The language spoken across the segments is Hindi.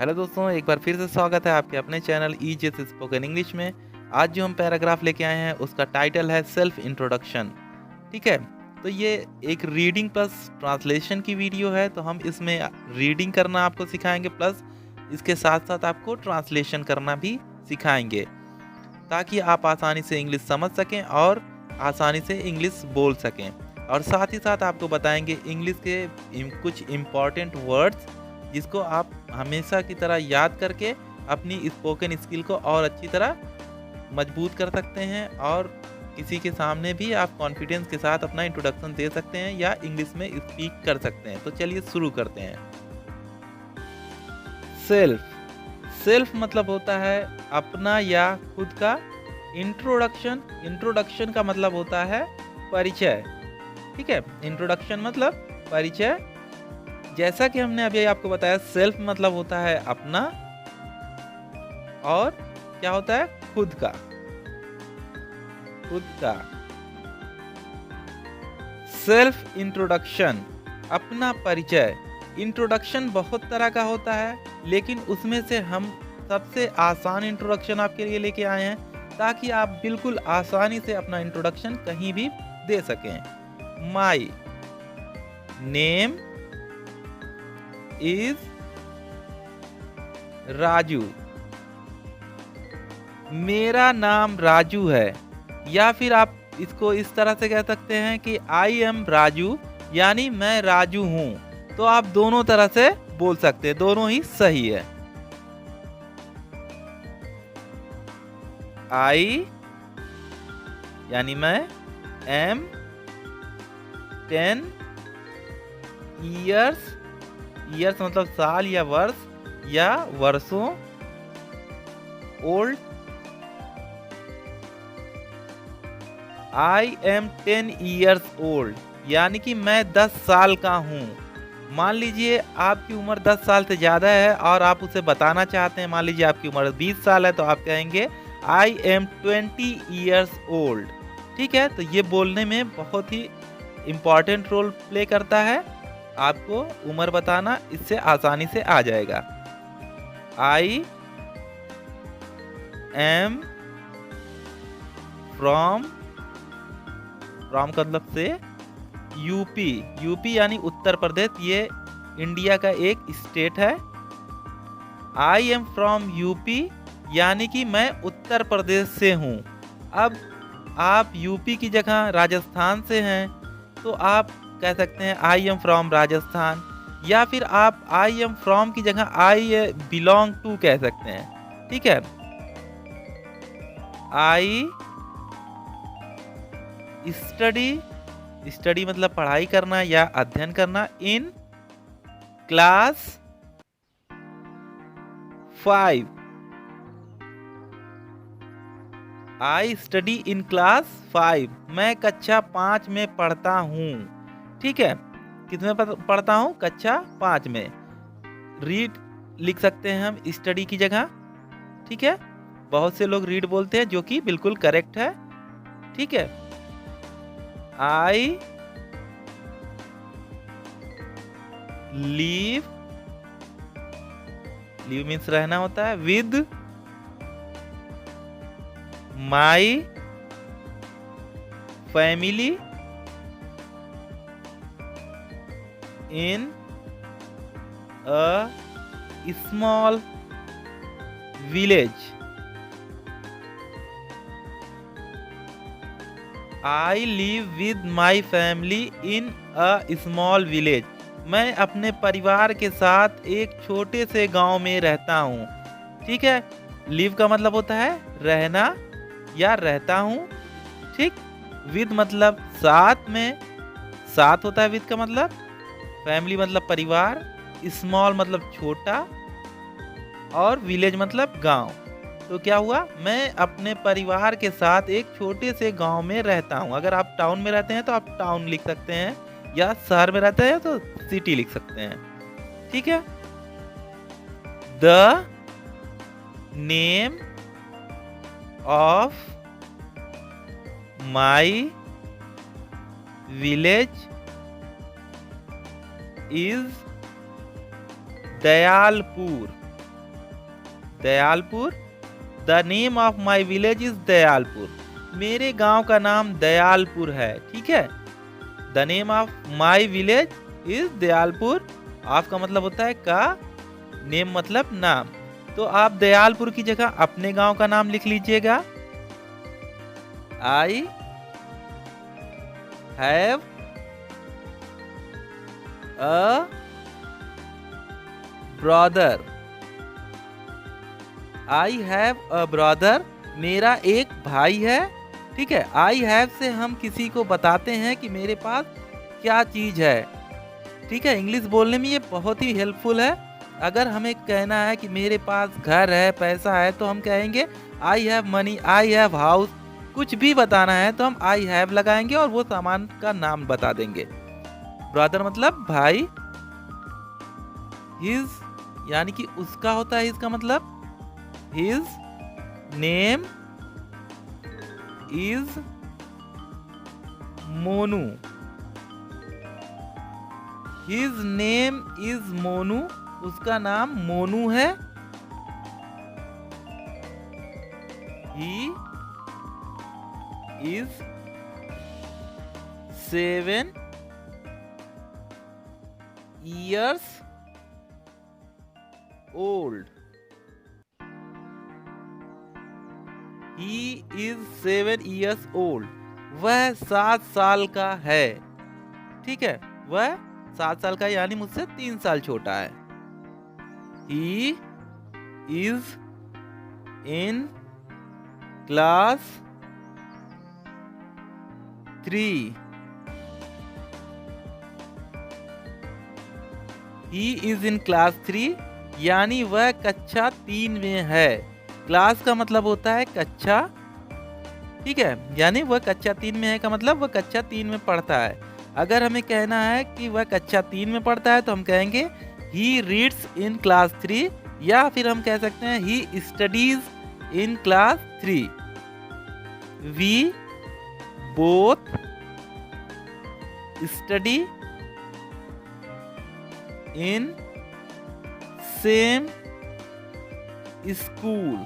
हेलो दोस्तों, एक बार फिर से स्वागत है आपके अपने चैनल ईजेस स्पोकन इंग्लिश में। आज जो हम पैराग्राफ लेके आए हैं उसका टाइटल है सेल्फ इंट्रोडक्शन। ठीक है, तो ये एक रीडिंग प्लस ट्रांसलेशन की वीडियो है। तो हम इसमें रीडिंग करना आपको सिखाएंगे, प्लस इसके साथ साथ आपको ट्रांसलेशन करना भी सिखाएंगे, ताकि आप आसानी से इंग्लिश समझ सकें और आसानी से इंग्लिश बोल सकें। और साथ ही साथ आपको बताएंगे इंग्लिश के कुछ इम्पॉर्टेंट वर्ड्स, जिसको आप हमेशा की तरह याद करके अपनी स्पोकन स्किल को और अच्छी तरह मजबूत कर सकते हैं, और किसी के सामने भी आप कॉन्फिडेंस के साथ अपना इंट्रोडक्शन दे सकते हैं या इंग्लिश में स्पीक कर सकते हैं। तो चलिए शुरू करते हैं। सेल्फ मतलब होता है अपना या खुद का। इंट्रोडक्शन का मतलब होता है परिचय। ठीक है, इंट्रोडक्शन मतलब परिचय। जैसा कि हमने अभी आपको बताया, सेल्फ मतलब होता है अपना, और क्या होता है खुद का। सेल्फ इंट्रोडक्शन, अपना परिचय। इंट्रोडक्शन बहुत तरह का होता है, लेकिन उसमें से हम सबसे आसान इंट्रोडक्शन आपके लिए लेके आए हैं, ताकि आप बिल्कुल आसानी से अपना इंट्रोडक्शन कहीं भी दे सकें। My name is Raju. मेरा नाम राजू है। या फिर आप इसको इस तरह से कह सकते हैं कि आई एम राजू, यानी मैं राजू हूं। तो आप दोनों तरह से बोल सकते हैं, दोनों ही सही है। आई यानी मैं, एम 10 ईयर्स मतलब साल या वर्ष या वर्षों। Old, I am 10 years old, यानी कि मैं 10 साल का हूँ। मान लीजिए आपकी उम्र 10 साल से ज़्यादा है और आप उसे बताना चाहते हैं। मान लीजिए आपकी उम्र 20 साल है, तो आप कहेंगे आई एम 20 ईयर्स ओल्ड। ठीक है, तो ये बोलने में बहुत ही इम्पॉर्टेंट रोल प्ले करता है। आपको उम्र बताना इससे आसानी से आ जाएगा। आई एम फ्रॉम का मतलब से यूपी यानी उत्तर प्रदेश, ये इंडिया का एक स्टेट है। आई एम फ्रॉम यूपी यानी कि मैं उत्तर प्रदेश से हूँ। अब आप यूपी की जगह राजस्थान से हैं, तो आप कह सकते हैं आई एम फ्रॉम राजस्थान, या फिर आप आई एम फ्रॉम की जगह आई बिलोंग टू कह सकते हैं। ठीक है, आई स्टडी मतलब पढ़ाई करना या अध्ययन करना। In class 5, I study in class 5, मैं कक्षा 5 में पढ़ता हूँ। ठीक है, कितने पढ़ता हूँ? कक्षा 5 में। रीड लिख सकते हैं हम स्टडी की जगह। ठीक है, बहुत से लोग रीड बोलते हैं, जो कि बिल्कुल करेक्ट है। ठीक है, आई लीव मीन्स रहना होता है, with my family in a small village. I live with my family in a small village, मैं अपने परिवार के साथ एक छोटे से गांव में रहता हूँ। ठीक है, लिव का मतलब होता है रहना या रहता हूँ। ठीक, विद मतलब साथ में, साथ होता है विद का मतलब। फैमिली मतलब परिवार, स्मॉल मतलब छोटा, और विलेज मतलब गांव। तो क्या हुआ, मैं अपने परिवार के साथ एक छोटे से गांव में रहता हूं। अगर आप टाउन में रहते हैं तो आप टाउन लिख सकते हैं, या शहर में रहते हैं तो सिटी लिख सकते हैं। ठीक है, the name of my village is Dayalpur. Dayalpur. The name of my village is Dayalpur. मेरे गांव का नाम दयालपुर है। ठीक है, the name of my village is Dayalpur. Of का मतलब होता है का, नेम मतलब नाम। तो आप दयालपुर की जगह अपने गांव का नाम लिख लीजिएगा। I have a brother. I have a brother, मेरा एक भाई है। ठीक है, आई हैव से हम किसी को बताते हैं कि मेरे पास क्या चीज है। ठीक है, इंग्लिश बोलने में ये बहुत ही हेल्पफुल है। अगर हमें कहना है कि मेरे पास घर है, पैसा है, तो हम कहेंगे I have money, I have house. कुछ भी बताना है तो हम आई हैव लगाएंगे और वो सामान का नाम बता देंगे। ब्रदर मतलब भाई। हिज यानी कि उसका होता है, इसका मतलब his name is Monu. His name is Monu, उसका नाम मोनू है। He is 7 years old. He is 7 years old. वह 7 साल का है। ठीक है, वह 7 साल का यानी मुझसे 3 साल छोटा है। He is in class 3. He is in class 3 यानी वह कक्षा 3 में है। क्लास का मतलब होता है कक्षा। ठीक है, यानी वह कक्षा 3 में है का मतलब वह कक्षा 3 में पढ़ता है। अगर हमें कहना है कि वह कक्षा 3 में पढ़ता है तो हम कहेंगे he reads in class 3, या फिर हम कह सकते हैं he studies in class 3. We both study in same school.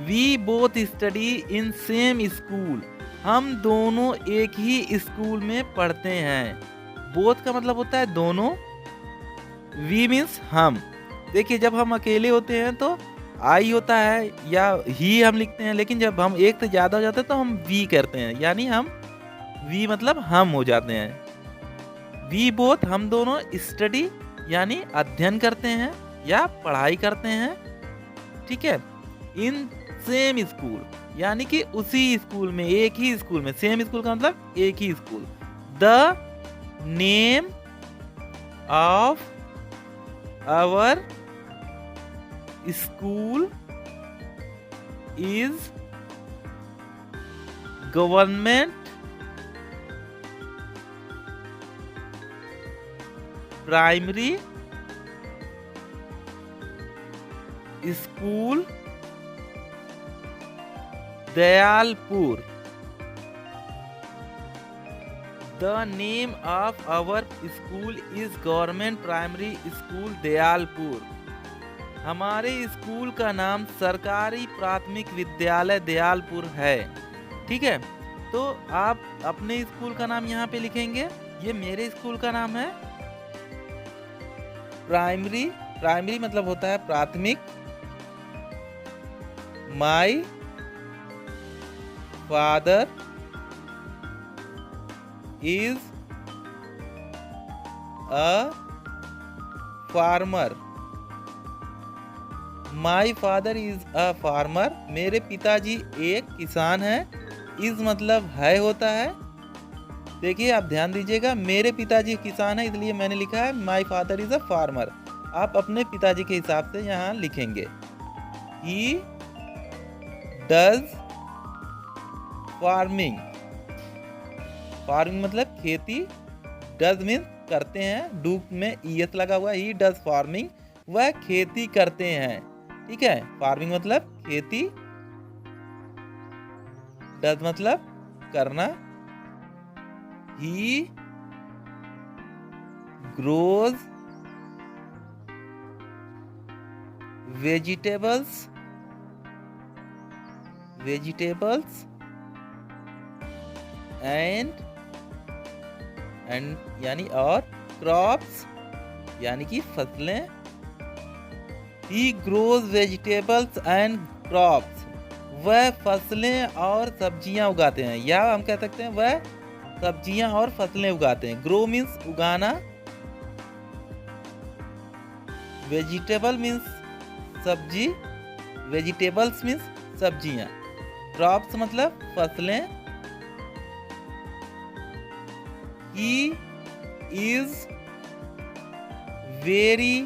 We both study in same school. हम दोनों एक ही स्कूल में पढ़ते हैं। बोथ का मतलब होता है दोनों। वी मीन्स हम। देखिए, जब हम अकेले होते हैं तो आई होता है या ही हम लिखते हैं, लेकिन जब हम एक से ज्यादा हो जाते हैं तो हम वी करते हैं, यानी हम वी मतलब हम हो जाते हैं। वी बोथ हम दोनों स्टडी यानी अध्ययन करते हैं या पढ़ाई करते हैं। ठीक है, इन सेम स्कूल यानी कि उसी स्कूल में, एक ही स्कूल में। सेम स्कूल का मतलब एक ही school. The name of our school is government primary school Dayalpur. The name of our school is government primary school Dayalpur. हमारे स्कूल का नाम सरकारी प्राथमिक विद्यालय दयालपुर है। ठीक है, तो आप अपने स्कूल का नाम यहाँ पे लिखेंगे। ये मेरे स्कूल का नाम है प्राइमरी। प्राइमरी मतलब होता है प्राथमिक। My father is a farmer. My father is a farmer, मेरे पिताजी एक किसान है। इज मतलब है होता है। देखिए, आप ध्यान दीजिएगा, मेरे पिताजी किसान है इसलिए मैंने लिखा है my father is a farmer. आप अपने पिताजी के हिसाब से यहाँ लिखेंगे। He does farming. फार्मिंग मतलब खेती। डज मीन करते हैं, डू में ईएस लगा हुआ। ही डज फार्मिंग, वह खेती करते हैं। ठीक है, फार्मिंग मतलब खेती, डज मतलब करना। ही ग्रोज वेजिटेबल्स एंड यानी और क्रॉप्स यानी कि फसलें। ही ग्रोज वेजिटेबल्स एंड क्रॉप्स, वह फसलें और सब्जियां उगाते हैं, या हम कह सकते हैं वह सब्जियां और फसलें उगाते हैं। ग्रो मीन्स उगाना, वेजिटेबल मीन्स सब्जी, वेजिटेबल्स मीन्स सब्जियां, क्रॉप्स मतलब फसलें। He is very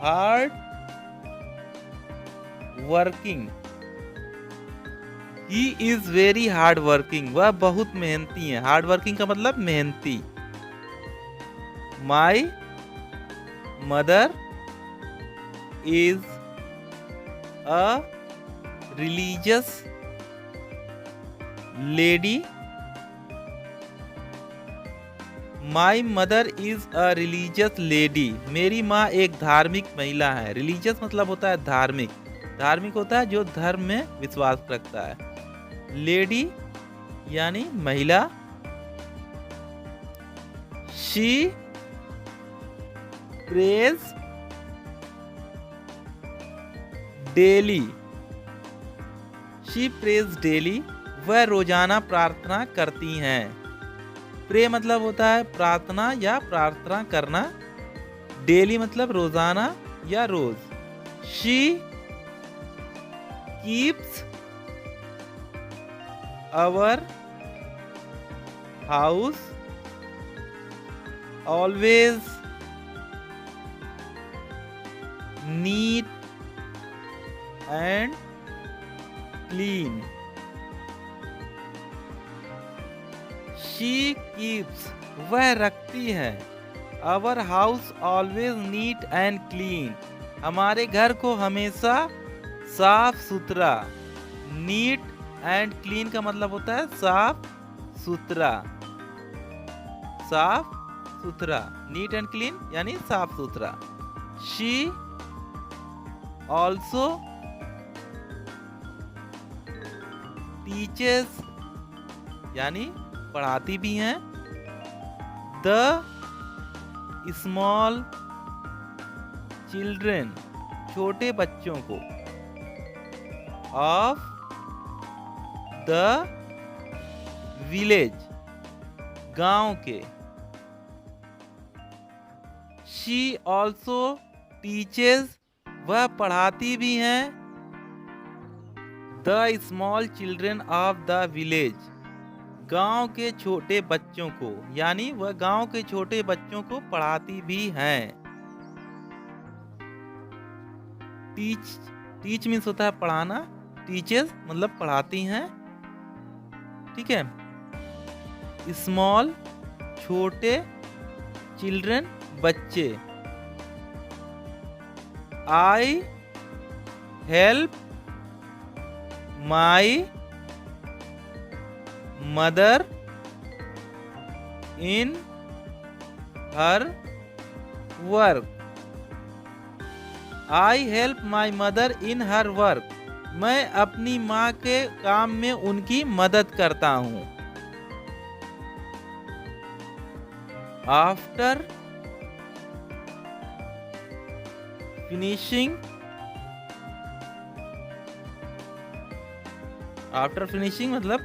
hard working, he is very hard working, वह बहुत मेहनती है। हार्ड वर्किंग का मतलब मेहनती। My mother is a religious lady, my mother is a religious lady, मेरी माँ एक धार्मिक महिला है। रिलीजियस मतलब होता है धार्मिक, धार्मिक होता है जो धर्म में विश्वास रखता है। लेडी यानी महिला। She praise daily, she praise daily, वह रोजाना प्रार्थना करती हैं। प्रे मतलब होता है प्रार्थना या प्रार्थना करना, डेली मतलब रोजाना या रोज। She keeps our house always neat and clean. She keeps वह रखती है, our house always neat and clean, हमारे घर को हमेशा साफ सुथरा। नीट एंड क्लीन का मतलब होता है साफ सुथरा, साफ सुथरा। नीट एंड क्लीन यानी साफ सुथरा। शी ऑल्सो टीचर्स यानी पढ़ाती भी हैं। द स्मॉल चिल्ड्रेन छोटे बच्चों को। ऑफ द विलेज गांव के। शी ऑल्सो टीचर्स वह पढ़ाती भी हैं। The small children of the village गांव के छोटे बच्चों को, यानी वह गांव के छोटे बच्चों को पढ़ाती भी हैं। टीच मीन्स होता है पढ़ाना, टीचर्स मतलब पढ़ाती हैं। ठीक है। स्मॉल छोटे, चिल्ड्रन बच्चे। I help my mother in her work. I help my mother in her work, मैं अपनी माँ के काम में उनकी मदद करता हूँ। आफ्टर फिनिशिंग, आफ्टर फिनिशिंग मतलब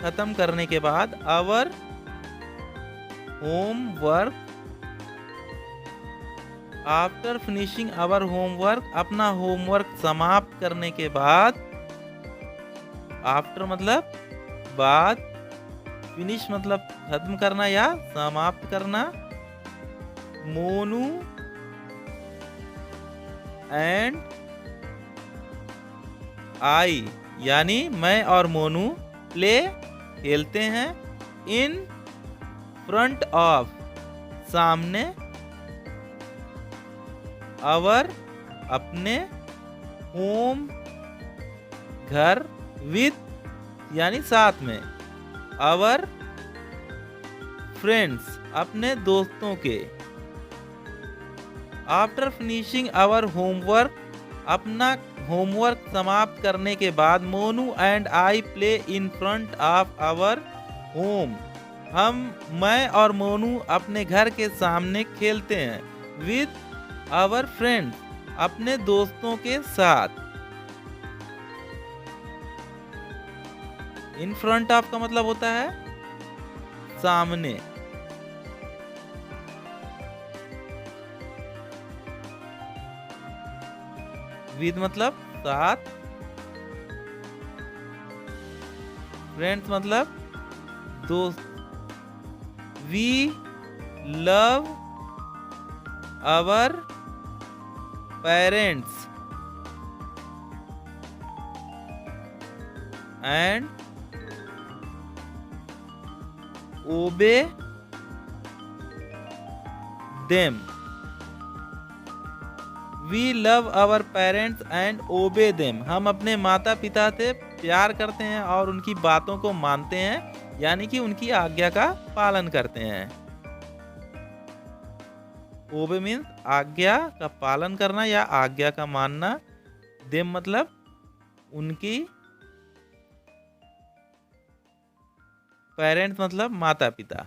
खत्म करने के बाद। Our homework, after finishing our homework अपना होमवर्क समाप्त करने के बाद। आफ्टर मतलब बाद, फिनिश मतलब खत्म करना या समाप्त करना। मोनू एंड आई यानी मैं और मोनू प्ले खेलते हैं। इन फ्रंट ऑफ सामने। आवर अपने। होम घर। विथ यानी साथ में। आवर फ्रेंड्स अपने दोस्तों के। आफ्टर फिनिशिंग आवर होमवर्क, अपना होमवर्क समाप्त करने के बाद Monu and I play in front of our home, मैं और मोनू अपने घर के सामने खेलते हैं। विद आवर फ्रेंड्स, अपने दोस्तों के साथ। इन फ्रंट ऑफ का मतलब होता है सामने। विद मतलब साथ, फ्रेंड्स मतलब दोस्त। We love our parents and obey them. We love our parents and obey them, हम अपने माता पिता से प्यार करते हैं और उनकी बातों को मानते हैं, यानी कि उनकी आज्ञा का पालन करते हैं। ओबे मीन्स आज्ञा का पालन करना या आज्ञा का मानना। देम मतलब उनकी, पेरेंट्स मतलब माता पिता।